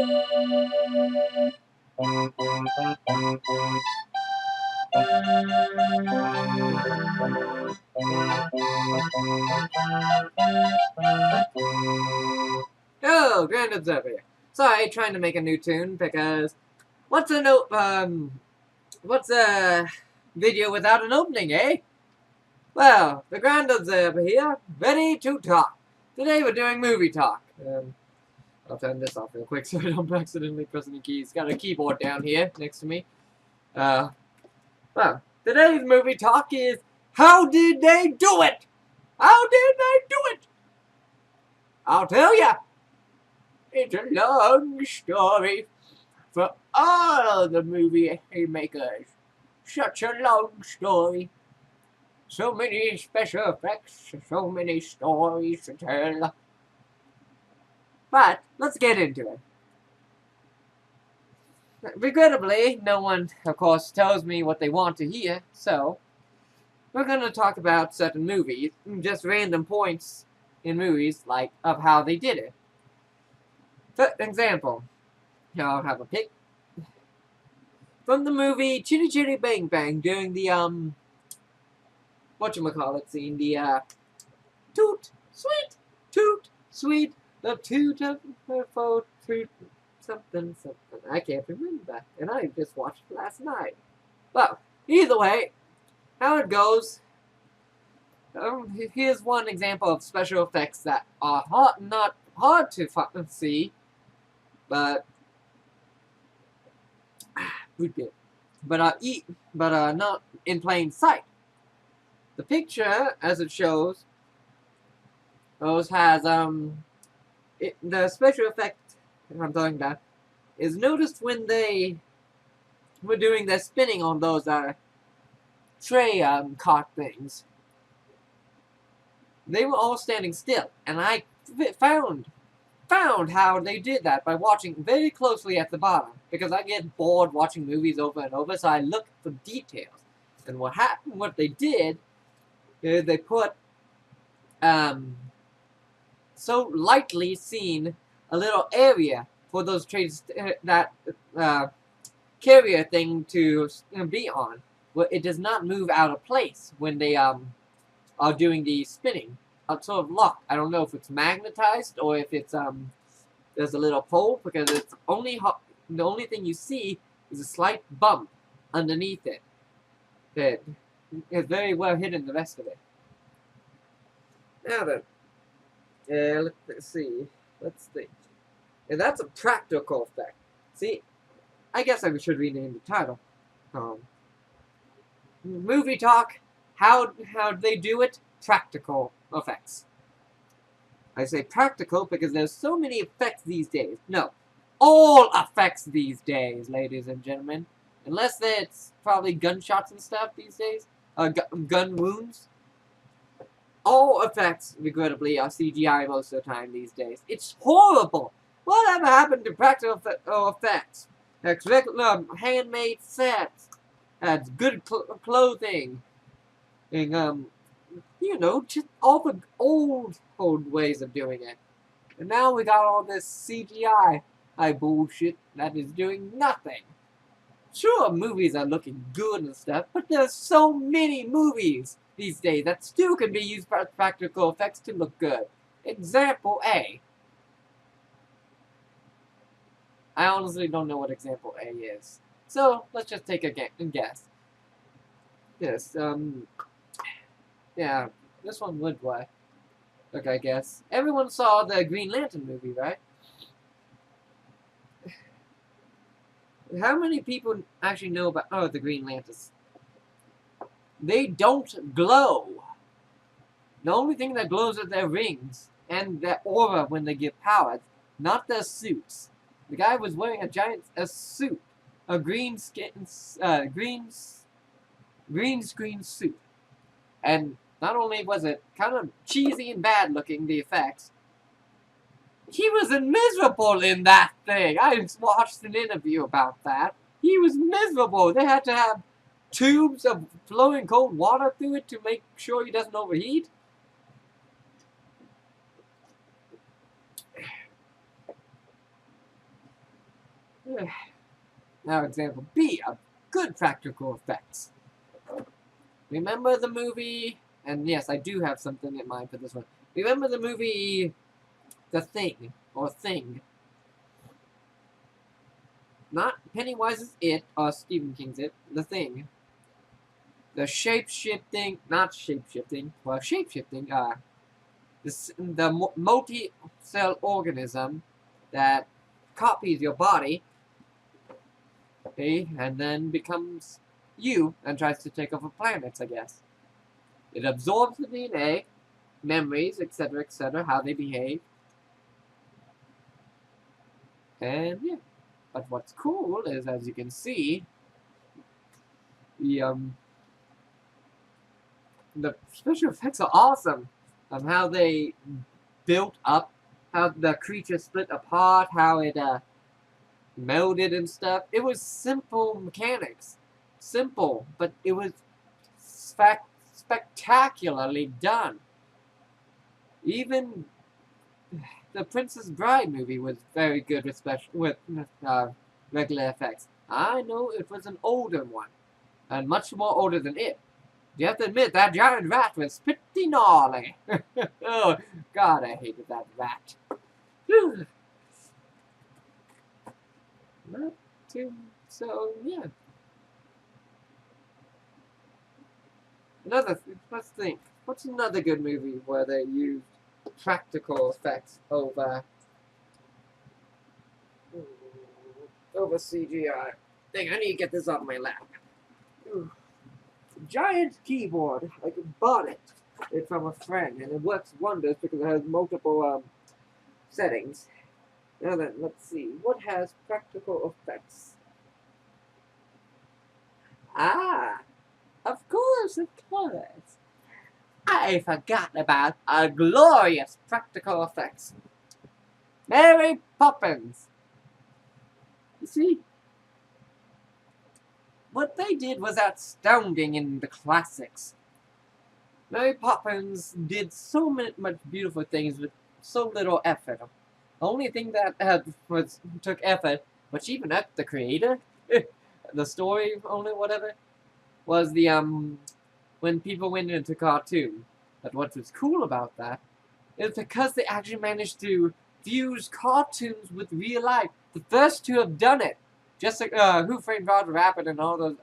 Oh, Grand Observer here. Sorry, trying to make a new tune because what's a video without an opening, eh? Well, the Grand Observer here, ready to talk. Today we're doing movie talk. I'll turn this off real quick so I don't accidentally press any keys. Got a keyboard down here next to me. Well, today's movie talk is how did they do it? How did they do it? I'll tell ya. It's a long story for all the movie makers. Such a long story. So many special effects, so many stories to tell. But let's get into it. Regrettably, no one, of course, tells me what they want to hear, so we're going to talk about certain movies, just random points in movies, like, of how they did it. For example, here I'll have a pic. From the movie Chitty Chitty Bang Bang during the, whatchamacallit scene, the, toot, sweet, the toot of her foot, toot, something. I can't remember, and I just watched it last night. Well, either way, how it goes, here's one example of special effects that are not hard to see, but not in plain sight. The picture, as it shows, has the special effect I'm talking about is noticed when they were doing their spinning on those tray cart things. They were all standing still, and I found how they did that by watching very closely at the bottom, because I get bored watching movies over and over, so I look for details. And what they did is they put so lightly seen a little area for those trays, that carrier thing to be on, where it does not move out of place when they are doing the spinning. It's sort of locked. I don't know if it's magnetized or if it's there's a little pole, because it's the only thing you see is a slight bump underneath it. That is very well hidden the rest of it. Now then, let's see. Let's think. And that's a practical effect. See, I guess I should rename the title. Movie talk. How they do it? Practical effects. I say practical because there's so many effects these days. No, all effects these days, ladies and gentlemen. Unless it's probably gunshots and stuff these days. Gun wounds. All effects, regrettably, are CGI most of the time these days. It's horrible. Whatever happened to practical effects? That's regular handmade sets. That's good clothing. And, you know, just all the old ways of doing it. And now we got all this CGI bullshit that is doing nothing. Sure, movies are looking good and stuff, but there's so many movies these days that still can be used for practical effects to look good. Example A. I honestly don't know what example A is. So, let's just take a guess. Yes, yeah, this one would work. Look, I guess. Everyone saw the Green Lantern movie, right? How many people actually know about the Green Lanterns? They don't glow. The only thing that glows are their rings and their aura when they get powers, not their suits. The guy was wearing a suit, a green screen suit, and not only was it kind of cheesy and bad looking, the effects, he was miserable in that thing. I watched an interview about that. He was miserable. They had to have tubes of flowing cold water through it to make sure he doesn't overheat. Now, example B of good practical effects. Remember the movie, and yes, I do have something in mind for this one. Remember the movie The Thing, or Thing? Not Pennywise's It, or Stephen King's It, The Thing. The shape-shifting, not shape-shifting, well, shape-shifting, the multi-cell organism that copies your body, okay, and then becomes you and tries to take over planets, I guess. It absorbs the DNA, memories, etc., how they behave. And yeah. But what's cool is, as you can see, the special effects are awesome. How they built up, how the creature split apart, how it melded and stuff. It was simple mechanics. Simple, but it was spectacularly done. Even the Princess Bride movie was very good with regular effects. I know it was an older one, and much more older than it. You have to admit, that giant rat was pretty gnarly. Oh, God, I hated that rat. Not too, so, yeah. Let's think. What's another good movie where they used practical effects over CGI? Dang, I need to get this off my lap. Giant keyboard. I bought it from a friend, and it works wonders because it has multiple settings. Now then, let's see. What has practical effects? Ah, of course. I forgot about a glorious practical effects. Mary Poppins. You see, what they did was astounding in the classics. Mary Poppins did so much beautiful things with so little effort. The only thing that took effort, which even up the creator, the story only, whatever, was the when people went into cartoon. But what was cool about that is because they actually managed to fuse cartoons with real life. The first to have done it. Just like Who Framed Roger Rabbit and all those,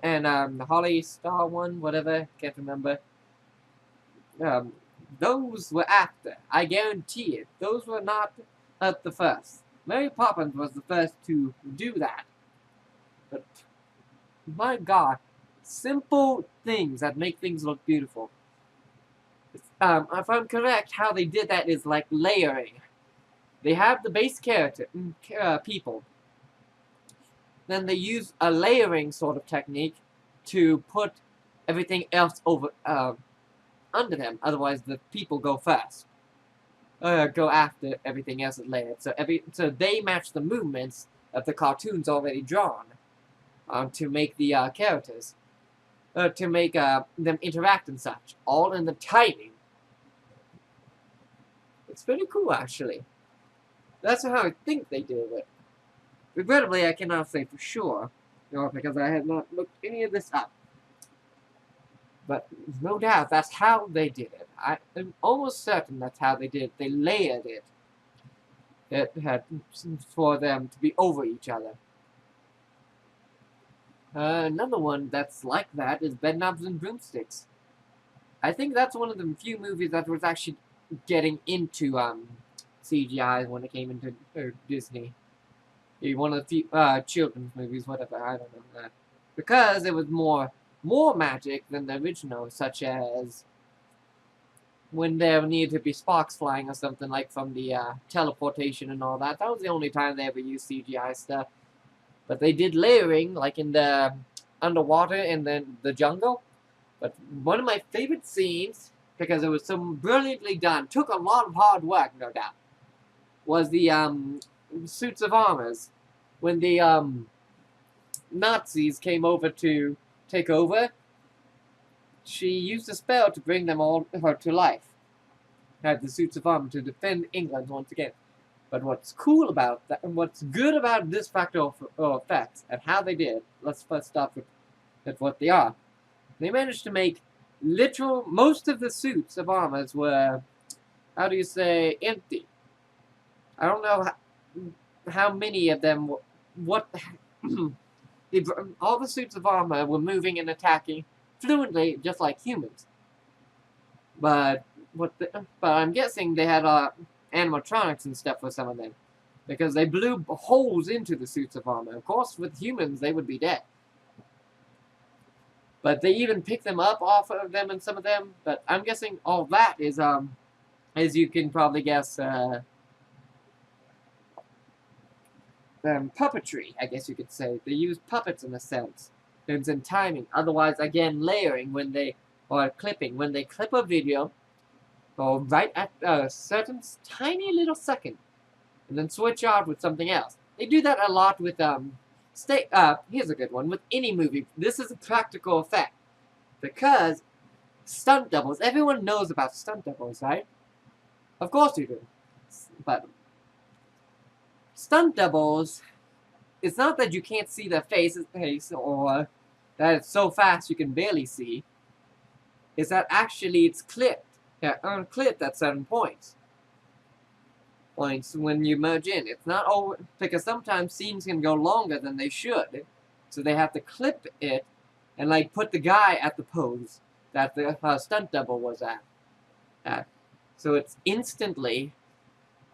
and the Holly Star one, whatever, can't remember. Those were after. I guarantee it. Those were not at the first. Mary Poppins was the first to do that. But, my God, simple things that make things look beautiful. If I'm correct, how they did that is like layering. They have the base character, people. Then they use a layering sort of technique to put everything else over under them. Otherwise, the people go first. Go after everything else is layered. So they match the movements of the cartoons already drawn to make the characters. To make them interact and such. All in the timing. It's pretty cool, actually. That's how I think they did it. Regrettably, I cannot say for sure, because I have not looked any of this up. But no doubt, that's how they did it. I am almost certain that's how they did it. They layered it. It had for them to be over each other. Another one that's like that is Bedknobs and Broomsticks. I think that's one of the few movies that was actually getting into CGI when it came into Disney. One of the few children's movies, whatever, I don't know. Because it was more magic than the original, such as when there needed to be sparks flying or something, like from the teleportation and all that. That was the only time they ever used CGI stuff. But they did layering, like in the underwater and then the jungle. But one of my favorite scenes, because it was so brilliantly done, took a lot of hard work, no doubt, was the suits of armors. When the Nazis came over to take over, she used a spell to bring them all to life. Had the suits of armor to defend England once again. But what's cool about that, and what's good about this fractal effects and how they did, let's first start with what they are. They managed to make most of the suits of armors were, how do you say, empty. I don't know how many of them, all the suits of armor were moving and attacking fluently, just like humans. But I'm guessing they had animatronics and stuff for some of them, because they blew holes into the suits of armor. Of course, with humans, they would be dead. But they even picked them up off of them and some of them. But I'm guessing all that is, as you can probably guess, puppetry, I guess you could say. They use puppets in a sense. There's in timing. Otherwise, again, layering or clipping. When they clip a video, or right at a certain tiny little second, and then switch out with something else. They do that a lot with, here's a good one. With any movie, this is a practical effect. Because stunt doubles, everyone knows about stunt doubles, right? Of course you do. But stunt doubles, it's not that you can't see their face, or that it's so fast you can barely see. It's that actually it's clipped. Unclipped at certain points when you merge in. It's not always, because sometimes scenes can go longer than they should, so they have to clip it and like put the guy at the pose that the stunt double was at. So it's instantly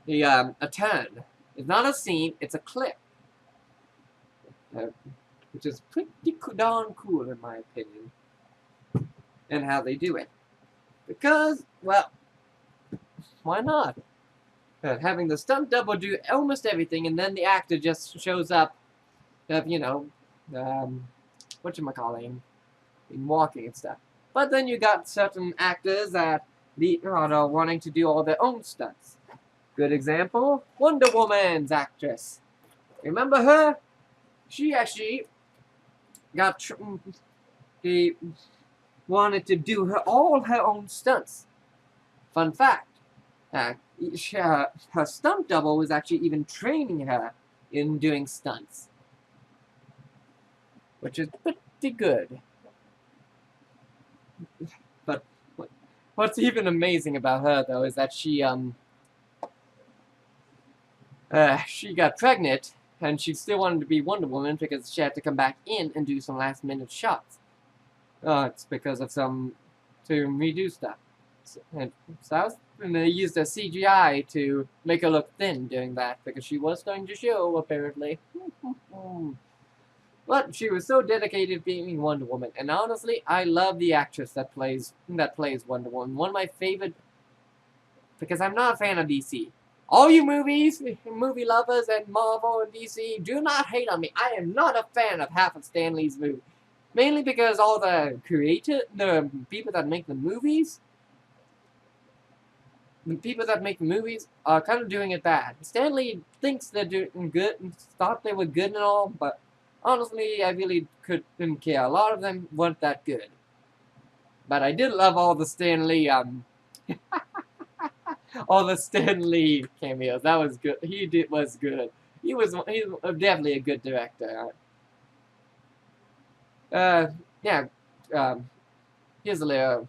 a turn. It's not a scene, it's a clip, which is pretty darn cool in my opinion, and how they do it. Because, well, why not? Having the stunt double do almost everything, and then the actor just shows up, whatchamacalling, in walking and stuff. But then you got certain actors that are wanting to do all their own stunts. Good example, Wonder Woman's actress. Remember her? She actually she wanted to do all her own stunts. Fun fact, her stunt double was actually even training her in doing stunts, which is pretty good. But what's even amazing about her, though, is that she got pregnant, and she still wanted to be Wonder Woman because she had to come back in and do some last-minute shots. It's because of to redo stuff. And they used a CGI to make her look thin doing that, because she was starting to show, apparently. But she was so dedicated to being Wonder Woman, and honestly, I love the actress that plays Wonder Woman. One of my favorite, because I'm not a fan of DC. All you movie lovers, and Marvel and DC, do not hate on me. I am not a fan of half of Stan Lee's movies. Mainly because all the people that make the movies are kind of doing it bad. Stan Lee thinks they're doing good, and thought they were good and all, but honestly, I really couldn't care. A lot of them weren't that good. But I did love all the Stan Lee, all the Stan Lee cameos. That was good. Was good. He's definitely a good director. Here's a little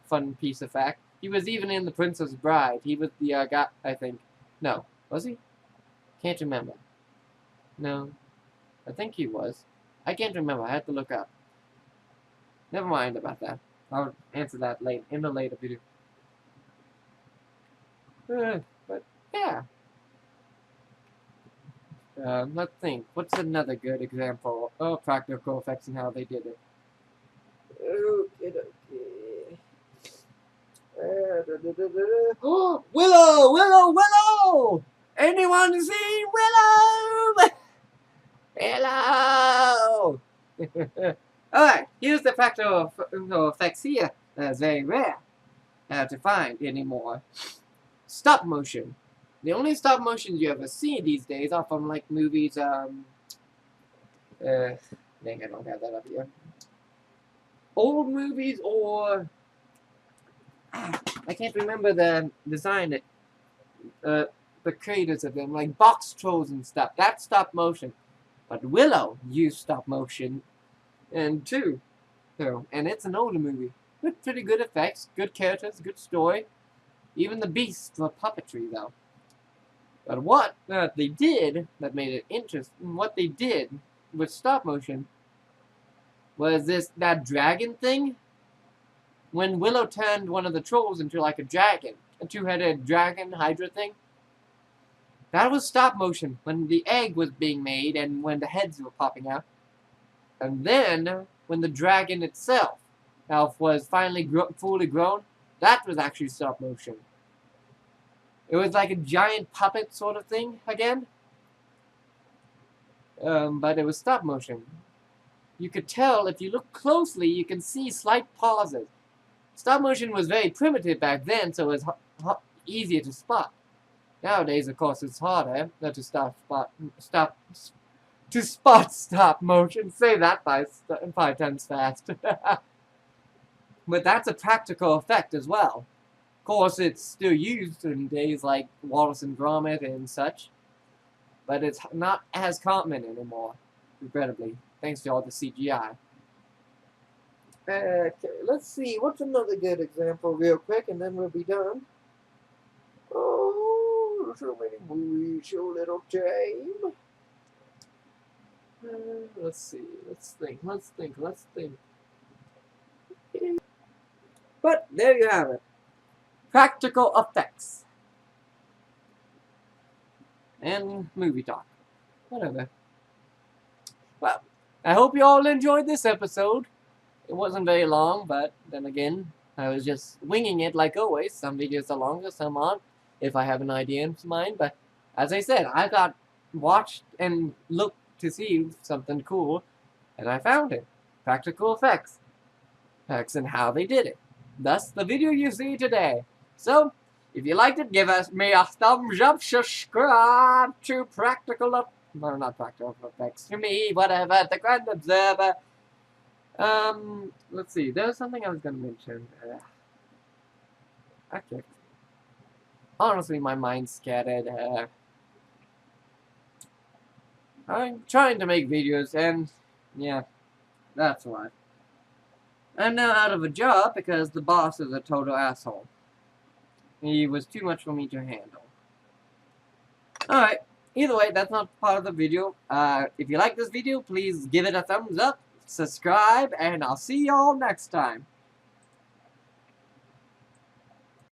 fun piece of fact. He was even in The Princess Bride. He was the guy, I think. No. Was he? Can't remember. No. I think he was. I can't remember. I had to look up. Never mind about that. I'll answer that in a later video. But, yeah. Let's think. What's another good example of practical effects and how they did it? Okay. Willow! Anyone see Willow? Willow! Alright, here's the practical effects here. That's very rare to find anymore. Stop motion. The only stop motion you ever see these days are from like movies, dang, I don't have that up here. Old movies, or I can't remember the design. the creators of them, like box trolls and stuff. That's stop motion. But Willow used stop motion, and too, so, and it's an older movie with pretty good effects, good characters, good story. Even the beasts were puppetry, though. But what they did that made it interesting, what they did with stop motion, was that dragon thing. When Willow turned one of the trolls into like a dragon, a two-headed dragon hydra thing, that was stop motion when the egg was being made and when the heads were popping out. And then when the dragon itself was finally fully grown, that was actually stop motion. It was like a giant puppet sort of thing again, but it was stop motion. You could tell if you look closely, you can see slight pauses. Stop motion was very primitive back then, so it was easier to spot. Nowadays, of course, it's harder to spot stop motion. Say that 5 times fast. But that's a practical effect as well. Of course, it's still used in days like Wallace and Gromit and such, but it's not as common anymore, regrettably, thanks to all the CGI. Okay, let's see. What's another good example real quick, and then we'll be done. Oh, so many movies, so little time. Let's see. Let's think. But there you have it. Practical effects. And movie talk. Whatever. Well, I hope you all enjoyed this episode. It wasn't very long, but then again, I was just winging it like always. Some videos are longer, some aren't, if I have an idea in mind. But as I said, I got watched and looked to see something cool, and I found it. Practical effects. And how they did it. Thus, the video you see today. So, if you liked it, give me a thumbs up, subscribe to not practical effects, to me, whatever, the Grand Observer. Let's see, there was something I was going to mention. Okay. Honestly, my mind's scattered. I'm trying to make videos, and yeah, that's why. I'm now out of a job because the boss is a total asshole. He was too much for me to handle. Alright, either way, that's not part of the video. If you like this video, please give it a thumbs up, subscribe, and I'll see y'all next time.